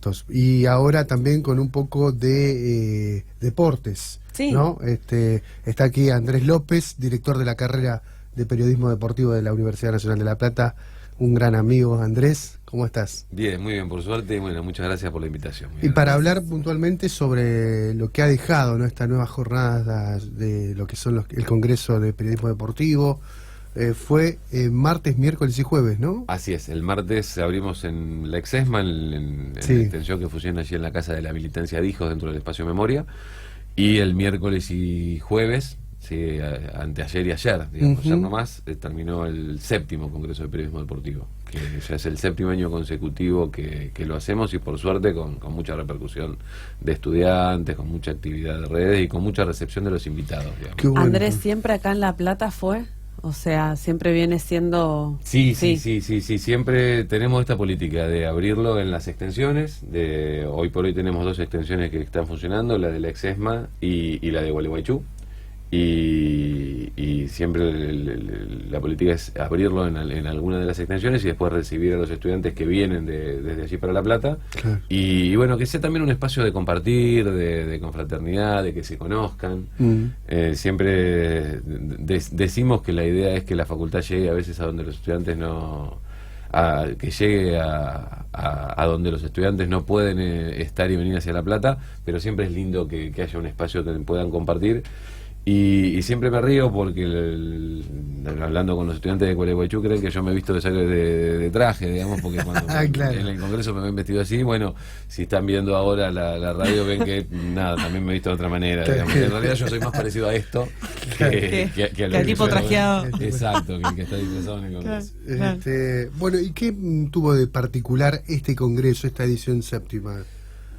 puestos. Y ahora también con un poco de deportes, Sí. ¿no? Está aquí Andrés López, director de la carrera de Periodismo Deportivo de la Universidad Nacional de La Plata. Un gran amigo, Andrés. ¿Cómo estás? Bien, muy bien, por suerte. Bueno, muchas gracias por la invitación. Y para hablar puntualmente sobre lo que ha dejado, ¿no?, esta nueva jornada de lo que son el Congreso de Periodismo Deportivo, fue martes, miércoles y jueves, ¿no? Así es, el martes abrimos en la Exesma, en Sí. la extensión que funciona allí en la Casa de la Militancia de Hijos, dentro del espacio Memoria, y el miércoles y jueves, sí, anteayer y ayer, digamos, ayer nomás, terminó el 7º Congreso de Periodismo Deportivo, que ya es el 7º año consecutivo que lo hacemos, y por suerte con mucha repercusión de estudiantes, con mucha actividad de redes y con mucha recepción de los invitados, digamos. Qué bueno. Andrés, ¿siempre acá en La Plata fue? O sea, siempre viene siendo... Sí, siempre tenemos esta política de abrirlo en las extensiones. Hoy por hoy tenemos 2 extensiones que están funcionando, la de la Exesma y la de Gualeguaychú. Y siempre la política es abrirlo en alguna de las extensiones y después recibir a los estudiantes que vienen desde allí para La Plata. Claro. Y bueno, que sea también un espacio de compartir, de confraternidad, de que se conozcan. Siempre decimos que la idea es que la facultad llegue a veces a donde los estudiantes que llegue a donde los estudiantes no pueden estar y venir hacia La Plata, pero siempre es lindo que haya un espacio donde puedan compartir. Y siempre me río porque hablando con los estudiantes de Gualeguaychú creen que yo me he visto de traje, digamos, porque cuando Claro. en el Congreso me ven vestido así. Bueno, si están viendo ahora la radio ven que nada, también me he visto de otra manera, digamos. En realidad yo soy más parecido a esto que al tipo trajeado. Exacto, que el que está disfrazado en el Congreso. Bueno, ¿y qué tuvo de particular este Congreso, esta edición 7ª?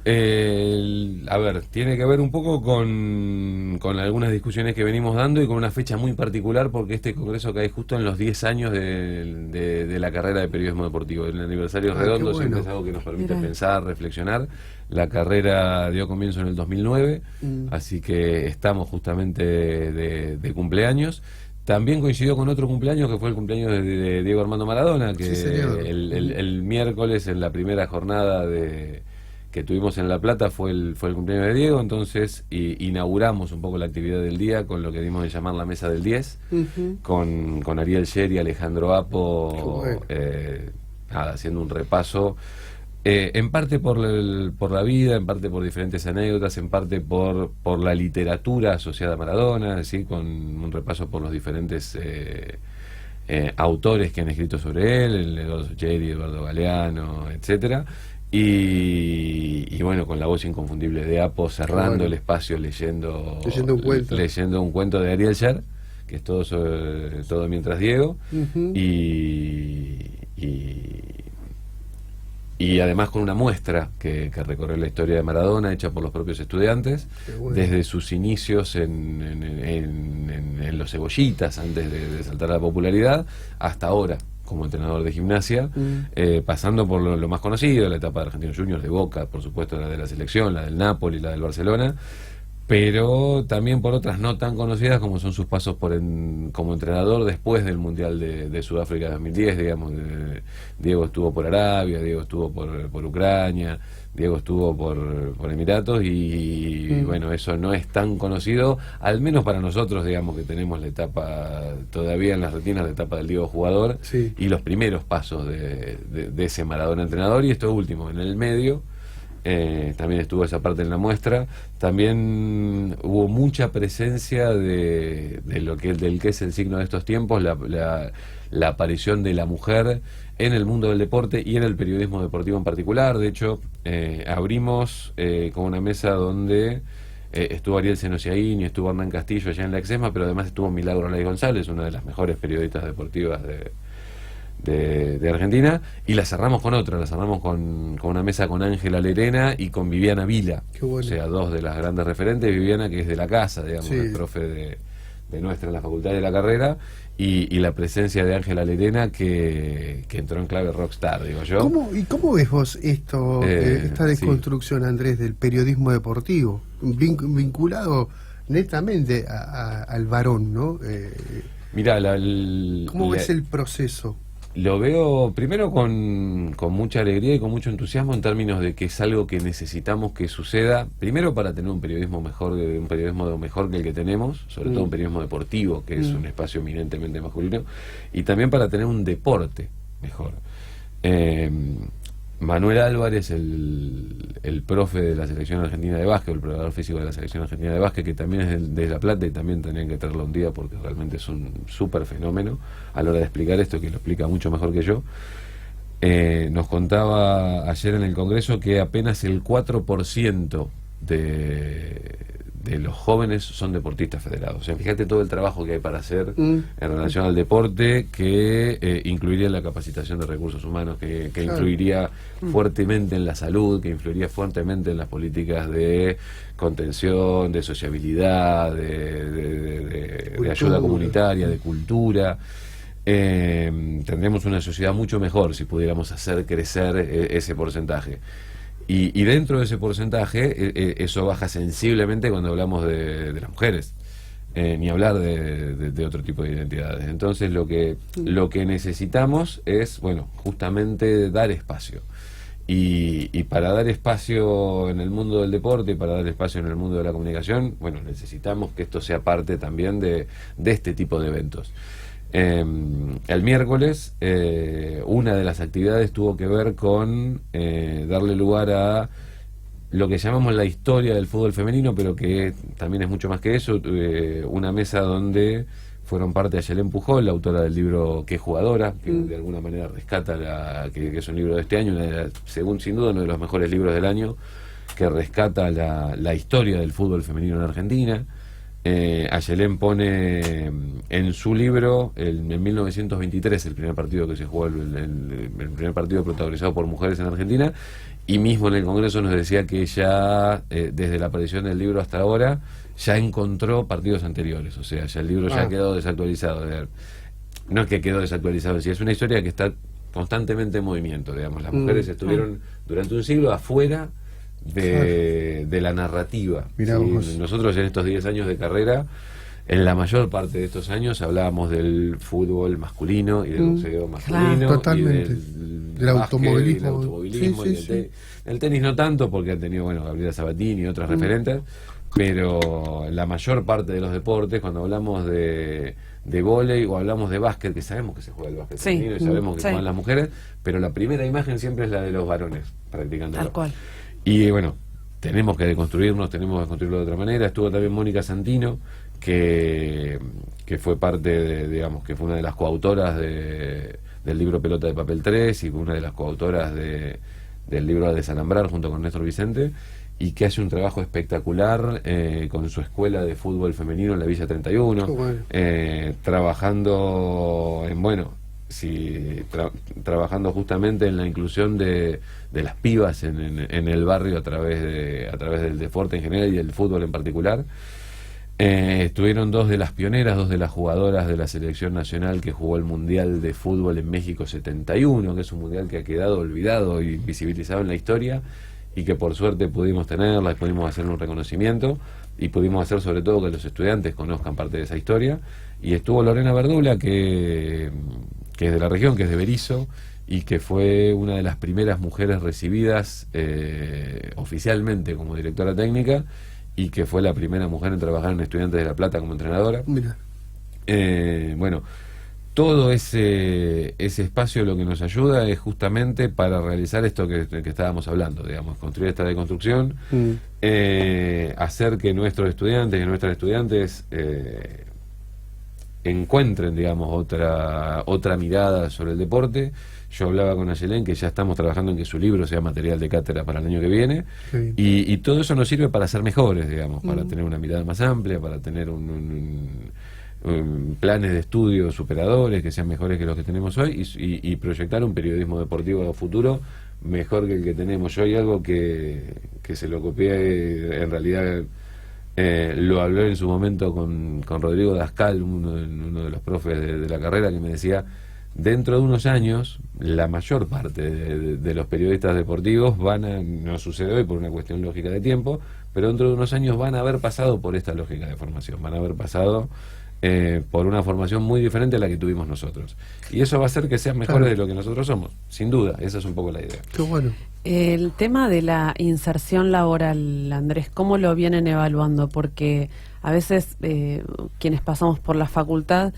A ver, tiene que ver un poco con algunas discusiones que venimos dando y con una fecha muy particular, porque este congreso cae justo en los 10 años de la carrera de periodismo deportivo. El aniversario redondo qué siempre bueno. es algo que nos permite pensar, reflexionar. La carrera dio comienzo en el 2009, así que estamos justamente de cumpleaños. También coincidió con otro cumpleaños, que fue el cumpleaños de Diego Armando Maradona, que Sí, señor. el miércoles, en la primera jornada que tuvimos en La Plata, fue el cumpleaños de Diego. Entonces inauguramos un poco la actividad del día con lo que dimos de llamar la Mesa del 10, con Ariel Sher y Alejandro Apo, Qué bueno. haciendo un repaso, en parte por la vida, en parte por diferentes anécdotas, en parte por la literatura asociada a Maradona, ¿sí?, con un repaso por los diferentes autores que han escrito sobre él, el Eduardo Sucheri, Eduardo Galeano, etcétera. Y bueno, con la voz inconfundible de Apo cerrando Bueno. el espacio leyendo un cuento de Ariel Sher, que es todo mientras Diego, y además con una muestra que recorre la historia de Maradona, hecha por los propios estudiantes, bueno. desde sus inicios en los cebollitas, antes de saltar a la popularidad, hasta ahora como entrenador de gimnasia, pasando por lo más conocido, la etapa de Argentinos Juniors, de Boca, por supuesto la de la selección, la del Napoli, la del Barcelona, pero también por otras no tan conocidas, como son sus pasos como entrenador después del Mundial de Sudáfrica 2010, digamos. Diego estuvo por Arabia, Diego estuvo por Ucrania, Diego estuvo por Emiratos, y bueno, eso no es tan conocido, al menos para nosotros, digamos, que tenemos la etapa todavía en las retinas, la etapa del Diego jugador, Sí. y los primeros pasos de ese Maradona entrenador, y esto último, en el medio. También estuvo esa parte en la muestra. También hubo mucha presencia del que es el signo de estos tiempos, la aparición de la mujer en el mundo del deporte y en el periodismo deportivo en particular. De hecho, abrimos con una mesa donde estuvo Ariel Senosiaín y estuvo Hernán Castillo allá en la Exesma, pero además estuvo Milagro Ley González, una de las mejores periodistas deportivas de Argentina, y la cerramos con con una mesa con Ángela Lerena y con Viviana Vila. Qué bueno. O sea, 2 de las grandes referentes. Viviana, que es de la casa, digamos, Sí. el profe de nuestra en la facultad de la carrera, y la presencia de Ángela Lerena, que entró en clave rockstar, digo yo. ¿Cómo ves vos esta desconstrucción, sí, Andrés, del periodismo deportivo, vinculado netamente al varón, ¿no? Mirá, ¿Cómo ves el proceso? Lo veo primero con mucha alegría y con mucho entusiasmo en términos de que es algo que necesitamos que suceda, primero para tener un periodismo mejor que el que tenemos, sobre todo un periodismo deportivo, que es un espacio eminentemente masculino, y también para tener un deporte mejor. Manuel Álvarez, el profe de la selección argentina de básquet, el preparador físico de la selección argentina de básquet, que también es de La Plata y también tenían que traerlo un día porque realmente es un súper fenómeno a la hora de explicar esto, que lo explica mucho mejor que yo. Nos contaba ayer en el Congreso que apenas el 4% de los jóvenes son deportistas federados. O sea, fíjate todo el trabajo que hay para hacer en relación al deporte, que incluiría la capacitación de recursos humanos, que influiría fuertemente en la salud, que influiría fuertemente en las políticas de contención, de sociabilidad, de ayuda comunitaria, de cultura. Tendríamos una sociedad mucho mejor si pudiéramos hacer crecer ese porcentaje. Y dentro de ese porcentaje, eso baja sensiblemente cuando hablamos de las mujeres, ni hablar de otro tipo de identidades. Entonces lo que necesitamos es, bueno, justamente dar espacio. Y para dar espacio en el mundo del deporte y para dar espacio en el mundo de la comunicación, bueno, necesitamos que esto sea parte también de este tipo de eventos. El miércoles una de las actividades tuvo que ver con darle lugar a lo que llamamos la historia del fútbol femenino, pero que también es mucho más que eso, una mesa donde fueron parte Ayelén Pujol, la autora del libro Qué jugadora, que de alguna manera rescata, que es un libro de este año, según sin duda uno de los mejores libros del año, que rescata la historia del fútbol femenino en Argentina. Ayelén pone en su libro en 1923 el primer partido que se jugó, el primer partido protagonizado por mujeres en Argentina, y mismo en el Congreso nos decía que ella desde la aparición del libro hasta ahora ya encontró partidos anteriores, o sea, ya el libro ya ha quedado desactualizado. No es que quedó desactualizado, es una historia que está constantemente en movimiento, digamos. Las mujeres estuvieron durante un siglo afuera de la narrativa. ¿Sí? Nosotros en estos 10 años de carrera, en la mayor parte de estos años hablábamos del fútbol masculino y del boxeo masculino, totalmente, y del automovilismo, sí. El tenis no tanto, porque han tenido, bueno, Gabriela Sabatini y otras referentes, pero la mayor parte de los deportes, cuando hablamos de vóley o hablamos de básquet, que sabemos que se juega el básquet femenino y sabemos que juegan las mujeres, pero la primera imagen siempre es la de los varones practicando. Tal cual. Y bueno, tenemos que deconstruirnos, tenemos que construirlo de otra manera. Estuvo también Mónica Santino, que fue parte digamos, que fue una de las coautoras del libro Pelota de Papel 3 y una de las coautoras del libro A Desalambrar junto con Néstor Vicente, y que hace un trabajo espectacular con su escuela de fútbol femenino en la Villa 31, trabajando en, bueno, trabajando justamente en la inclusión de las pibas en el barrio a través del deporte en general y del fútbol en particular. Estuvieron dos de las pioneras, dos de las jugadoras de la selección nacional que jugó el Mundial de Fútbol en México 71, que es un mundial que ha quedado olvidado y visibilizado en la historia, y que por suerte pudimos tenerla, pudimos hacer un reconocimiento y pudimos hacer sobre todo que los estudiantes conozcan parte de esa historia. Y estuvo Lorena Verdula, que es de la región, que es de Berisso, y que fue una de las primeras mujeres recibidas oficialmente como directora técnica, y que fue la primera mujer en trabajar en Estudiantes de La Plata como entrenadora. Mira. Bueno, todo ese espacio lo que nos ayuda es justamente para realizar esto que estábamos hablando, digamos, construir esta deconstrucción, hacer que nuestros estudiantes y nuestras estudiantes encuentren, digamos, otra mirada sobre el deporte. Yo hablaba con Ayelén que ya estamos trabajando en que su libro sea material de cátedra para el año que viene, y todo eso nos sirve para ser mejores, digamos, para tener una mirada más amplia, para tener planes de estudio superadores que sean mejores que los que tenemos hoy, y proyectar un periodismo deportivo a futuro mejor que el que tenemos. Yo hay algo que se lo copié, en realidad lo hablé en su momento con Rodrigo Dascal, uno de los profes de la carrera, que me decía: dentro de unos años la mayor parte de los periodistas deportivos no sucede hoy por una cuestión lógica de tiempo, pero dentro de unos años van a haber pasado por esta lógica de formación, van a haber pasado por una formación muy diferente a la que tuvimos nosotros. Y eso va a hacer que sean mejores de lo que nosotros somos, sin duda. Esa es un poco la idea. Qué bueno. El tema de la inserción laboral, Andrés, ¿cómo lo vienen evaluando? Porque a veces quienes pasamos por la facultad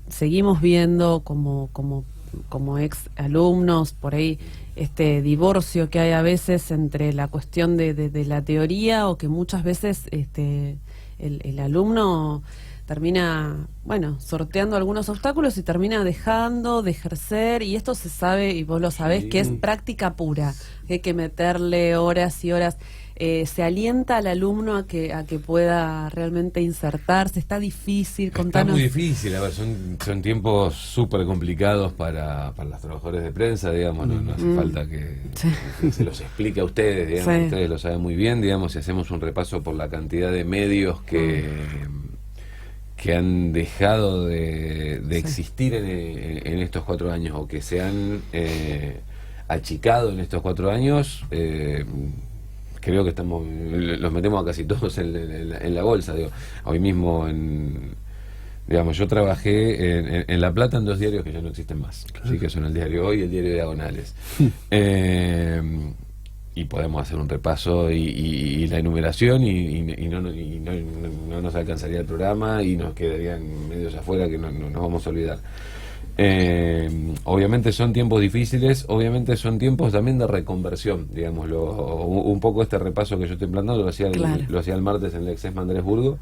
seguimos viendo como ex alumnos por ahí este divorcio que hay a veces entre la cuestión de la teoría, o que muchas veces el alumno termina, bueno, sorteando algunos obstáculos y termina dejando de ejercer, y esto se sabe, y vos lo sabés, que es práctica pura, que hay que meterle horas y horas. Se alienta al alumno a que pueda realmente insertarse. Está difícil, contanos. Está muy difícil, a ver, son tiempos súper complicados para los trabajadores de prensa, digamos, no hace falta que se los explique a ustedes, digamos, ustedes lo saben muy bien, digamos, si hacemos un repaso por la cantidad de medios que han dejado de existir en estos 4 años, o que se han achicado en estos 4 años, creo que los metemos a casi todos en la bolsa. Digo, hoy mismo digamos, yo trabajé en La Plata en 2 diarios que ya no existen más, sí, que son el Diario Hoy y el Diario Diagonales. Y podemos hacer un repaso y la enumeración, y no nos alcanzaría el programa, y nos quedarían medios afuera que no nos vamos a olvidar. Obviamente son tiempos difíciles, obviamente son tiempos también de reconversión, digámoslo. Un poco este repaso que yo estoy planteando lo hacía el martes en el Exesma Andrés Burgo,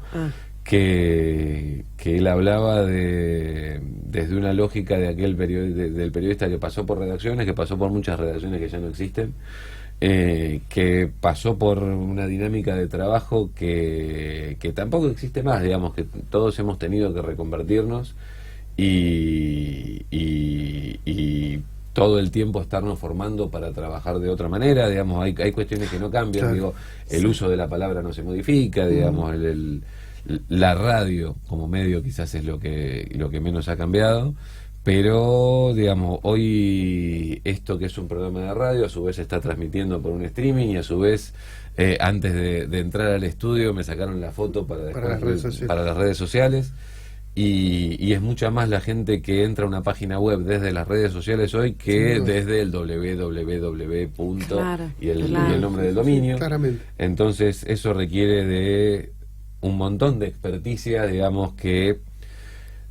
que él hablaba desde una lógica de aquel del periodista que pasó por redacciones, que pasó por muchas redacciones que ya no existen, que pasó por una dinámica de trabajo que tampoco existe más, digamos, que todos hemos tenido que reconvertirnos y todo el tiempo estarnos formando para trabajar de otra manera, digamos. Hay cuestiones que no cambian, claro. Digo, el uso de la palabra no se modifica, digamos, la radio como medio quizás es lo que menos ha cambiado, pero digamos, hoy esto que es un programa de radio a su vez se está transmitiendo por un streaming, y a su vez antes de entrar al estudio me sacaron la foto para las redes sociales. Y es mucha más la gente que entra a una página web desde las redes sociales hoy que desde el www. Claro, y el nombre del dominio. Claramente. Entonces eso requiere de un montón de experticia, digamos, que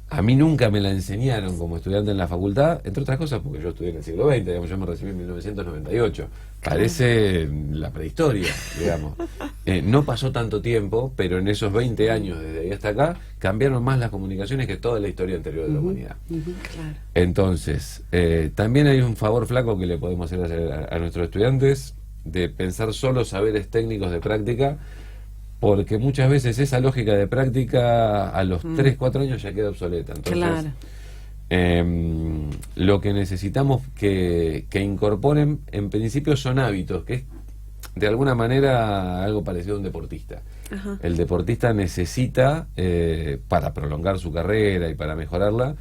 a mí nunca me la enseñaron como estudiante en la facultad, entre otras cosas porque yo estudié en el siglo XX, digamos, yo me recibí en 1998. Parece la prehistoria, digamos. No pasó tanto tiempo, pero en esos 20 años, desde ahí hasta acá, cambiaron más las comunicaciones que toda la historia anterior de la humanidad. Claro. Entonces, también hay un favor flaco que le podemos hacer a nuestros estudiantes, de pensar solo saberes técnicos de práctica, porque muchas veces esa lógica de práctica a los 3, 4 años ya queda obsoleta. Entonces, claro. Lo que necesitamos que incorporen en principio son hábitos, que es de alguna manera algo parecido a un deportista. Ajá. El deportista necesita, para prolongar su carrera y para mejorarla,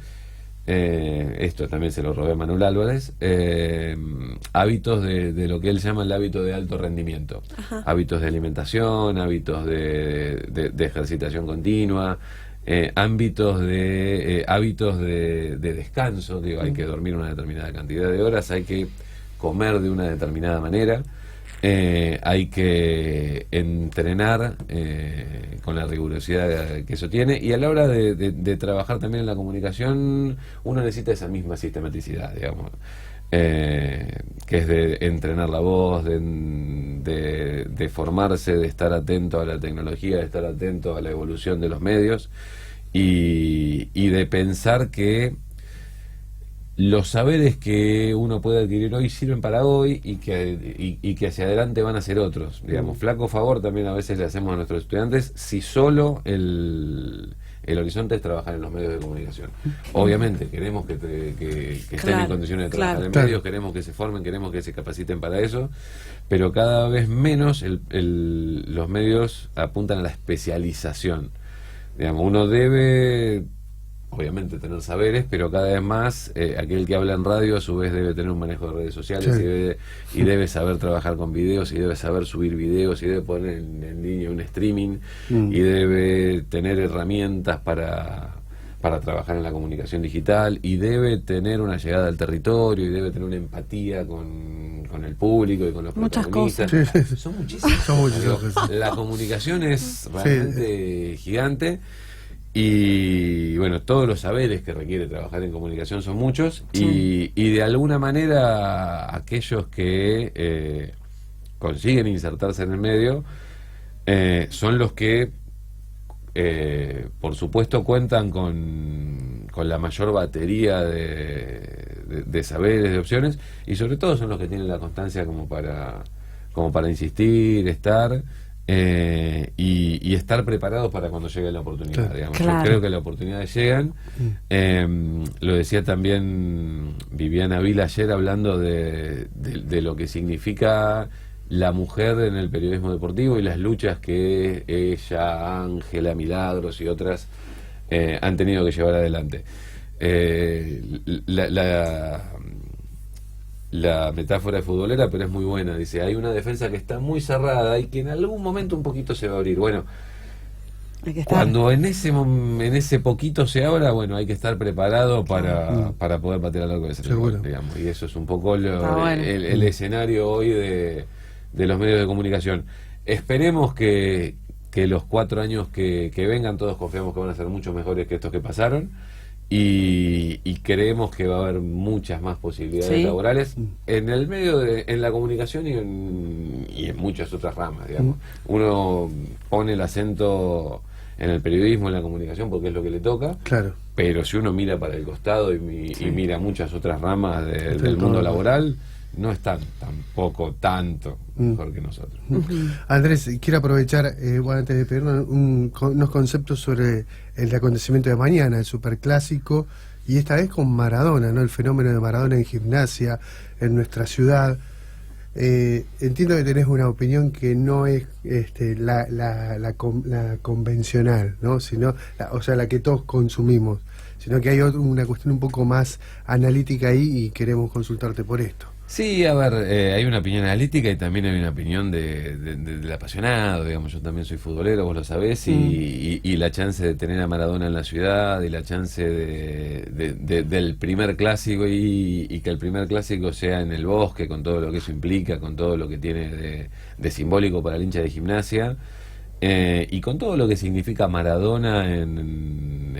esto también se lo robé a Manuel Álvarez, hábitos de lo que él llama el hábito de alto rendimiento. Ajá. Hábitos de alimentación, hábitos de ejercitación continua, hábitos de descanso. Digo, hay que dormir una determinada cantidad de horas, hay que comer de una determinada manera, hay que entrenar con la rigurosidad que eso tiene, y a la hora de trabajar también en la comunicación uno necesita esa misma sistematicidad, digamos, que es de entrenar la voz, de formarse, de estar atento a la tecnología, de estar atento a la evolución de los medios, y de pensar que los saberes que uno puede adquirir hoy sirven para hoy, y que hacia adelante van a ser otros. Digamos, flaco favor también a veces le hacemos a nuestros estudiantes si solo el horizonte es trabajar en los medios de comunicación. Obviamente queremos que estén en condiciones de trabajar en medios, queremos que se formen, queremos que se capaciten para eso, pero cada vez menos los medios apuntan a la especialización. Digamos, uno debe obviamente tener saberes, pero cada vez más aquel que habla en radio a su vez debe tener un manejo de redes sociales, y debe saber trabajar con videos, y debe saber subir videos, y debe poner en línea un streaming, y debe tener herramientas para trabajar en la comunicación digital, y debe tener una llegada al territorio, y debe tener una empatía con el público y con los protagonistas. Son muchísimas. La comunicación es realmente gigante. Y bueno, todos los saberes que requiere trabajar en comunicación son muchos, y de alguna manera aquellos que consiguen insertarse en el medio son los que por supuesto cuentan con la mayor batería de saberes, de opciones, y sobre todo son los que tienen la constancia como para insistir, estar y estar preparados para cuando llegue la oportunidad, digamos. Yo creo que las oportunidades llegan. Lo decía también Viviana Vila ayer, hablando de lo que significa la mujer en el periodismo deportivo y las luchas que ella, Ángela, Milagros y otras han tenido que llevar adelante. La metáfora de futbolera, pero es muy buena. Dice, hay una defensa que está muy cerrada y que en algún momento un poquito se va a abrir. Bueno, cuando en ese poquito se abra, bueno, hay que estar preparado para poder patear al arco de ese gol, digamos. Y eso es un poco el escenario hoy de los medios de comunicación. Esperemos que los 4 años que vengan, todos confiamos que van a ser mucho mejores que estos que pasaron. Y creemos que va a haber muchas más posibilidades laborales en el medio en la comunicación y en muchas otras ramas, digamos. Uno pone el acento en el periodismo, en la comunicación, porque es lo que le toca, pero si uno mira para el costado y mira muchas otras ramas del mundo laboral, no están tampoco tanto mejor que nosotros. Andrés, quiero aprovechar, antes de pedirnos unos conceptos sobre el acontecimiento de mañana, el superclásico, y esta vez con Maradona, ¿no? El fenómeno de Maradona en Gimnasia, en nuestra ciudad. Entiendo que tenés una opinión que no es la convencional, ¿no? Sino, la que todos consumimos, sino que hay una cuestión un poco más analítica ahí, y queremos consultarte por esto. Sí, a ver, hay una opinión analítica y también hay una opinión del apasionado, digamos. Yo también soy futbolero, vos lo sabés, y la chance de tener a Maradona en la ciudad, y la chance del primer clásico, y que el primer clásico sea en el Bosque, con todo lo que eso implica, con todo lo que tiene de simbólico para el hincha de Gimnasia, y con todo lo que significa Maradona en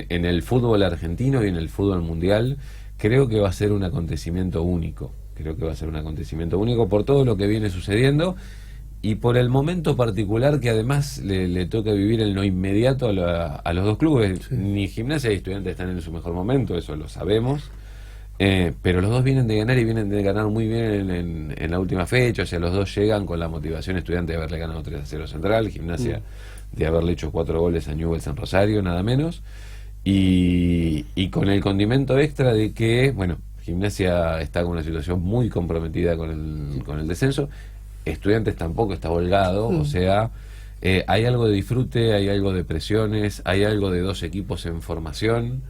el fútbol argentino y en el fútbol mundial. Creo que va a ser un acontecimiento único. Creo que va a ser un acontecimiento único por todo lo que viene sucediendo y por el momento particular que además le toca vivir en lo inmediato a los dos clubes. Ni Gimnasia ni Estudiantes están en su mejor momento, eso lo sabemos. Pero los dos vienen de ganar, y vienen de ganar muy bien en la última fecha. O sea, los dos llegan con la motivación, Estudiantes de haberle ganado 3-0 a Central, Gimnasia de haberle hecho 4 goles a Newell's en Rosario, nada menos. Y con el condimento extra de que, bueno, Gimnasia está con una situación muy comprometida con el descenso. Estudiantes tampoco está holgado, o sea, hay algo de disfrute, hay algo de presiones, hay algo de 2 equipos en formación,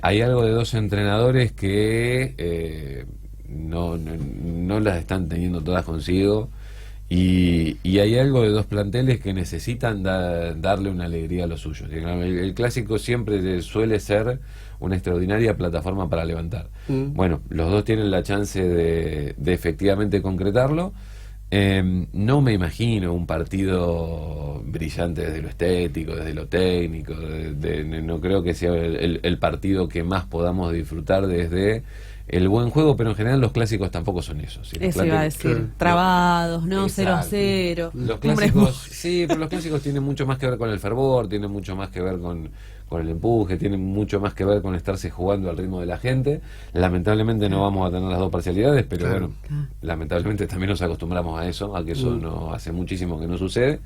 hay algo de 2 entrenadores que no las están teniendo todas consigo. Y hay algo de 2 planteles que necesitan darle una alegría a los suyos. El clásico siempre suele ser una extraordinaria plataforma para levantar. Bueno, los dos tienen la chance de efectivamente concretarlo. No me imagino un partido brillante desde lo estético, desde lo técnico. No creo que sea el partido que más podamos disfrutar desde el buen juego, pero en general los clásicos tampoco son eso. ¿Sí? Eso iba a decir, trabados, ¿no? 0-0. Los clásicos, sí, pero los clásicos tienen mucho más que ver con el fervor, tienen mucho más que ver con el empuje, tienen mucho más que ver con estarse jugando al ritmo de la gente. Lamentablemente no vamos a tener las 2 parcialidades, pero lamentablemente también nos acostumbramos a eso, a que eso no hace muchísimo que no sucede.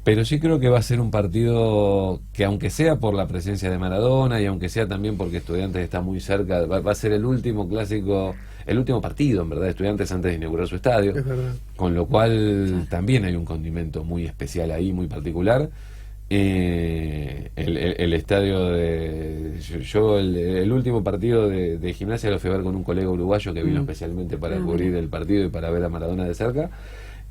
Pero sí creo que va a ser un partido que, aunque sea por la presencia de Maradona y aunque sea también porque Estudiantes está muy cerca, va a ser el último clásico, el último partido, en verdad, de Estudiantes antes de inaugurar su estadio. Con lo cual también hay un condimento muy especial ahí, muy particular. el estadio de... el último partido de Gimnasia lo fui a ver con un colega uruguayo que vino especialmente para cubrir el partido y para ver a Maradona de cerca.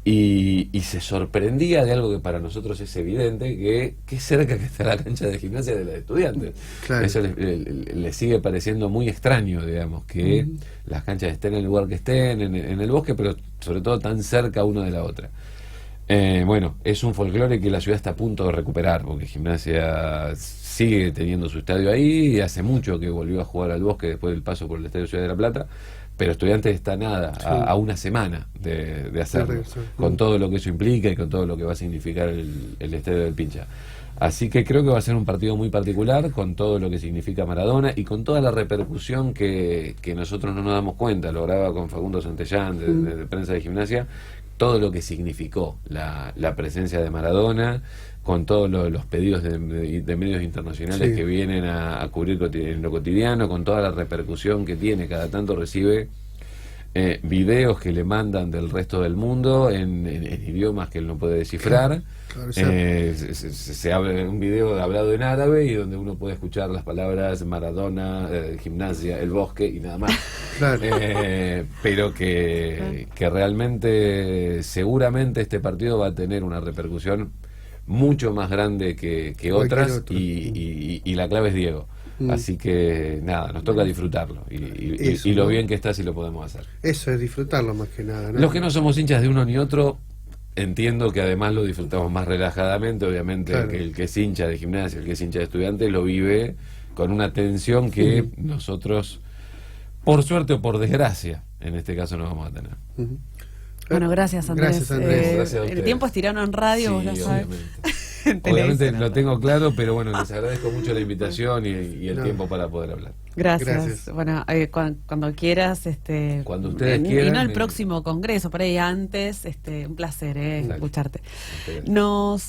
Y se sorprendía de algo que para nosotros es evidente, que cerca que está la cancha de Gimnasia de los Estudiantes. Claro. Eso le sigue pareciendo muy extraño, digamos, que las canchas estén en el lugar que estén, en el bosque, pero sobre todo tan cerca una de la otra. Bueno, es un folclore que la ciudad está a punto de recuperar, porque Gimnasia sigue teniendo su estadio ahí, y hace mucho que volvió a jugar al bosque después del paso por el Estadio Ciudad de la Plata, pero Estudiantes está nada, a una semana de hacerlo, con todo lo que eso implica y con todo lo que va a significar el Estadio del Pincha. Así que creo que va a ser un partido muy particular, con todo lo que significa Maradona y con toda la repercusión que nosotros no nos damos cuenta. Lo grababa con Facundo Santellán de Prensa de Gimnasia, todo lo que significó la presencia de Maradona, con todos los pedidos de medios internacionales que vienen a cubrir en lo cotidiano, con toda la repercusión que tiene. Cada tanto recibe videos que le mandan del resto del mundo en idiomas que él no puede descifrar. Claro, se abre un video hablado en árabe y donde uno puede escuchar las palabras Maradona, Gimnasia, el bosque y nada más. Claro. Pero que realmente seguramente este partido va a tener una repercusión mucho más grande que otras, y la clave es Diego. Así que nada, nos toca disfrutarlo y lo bien que está si lo podemos hacer. Eso es disfrutarlo más que nada, ¿no? Los que no somos hinchas de uno ni otro, entiendo que además lo disfrutamos más relajadamente. Obviamente que el que es hincha de Gimnasia, el que es hincha de Estudiantes, lo vive con una tensión que nosotros, por suerte o por desgracia, en este caso no vamos a tener. Bueno, gracias Andrés. Gracias, Andrés. Gracias a el tiempo es tirano en radio, vos lo sabés. Obviamente lo tengo claro, pero bueno, les agradezco mucho la invitación y el tiempo para poder hablar. Gracias. Bueno, cuando quieras, cuando ustedes quieran. Y no el próximo congreso, por ahí antes, un placer escucharte. Nos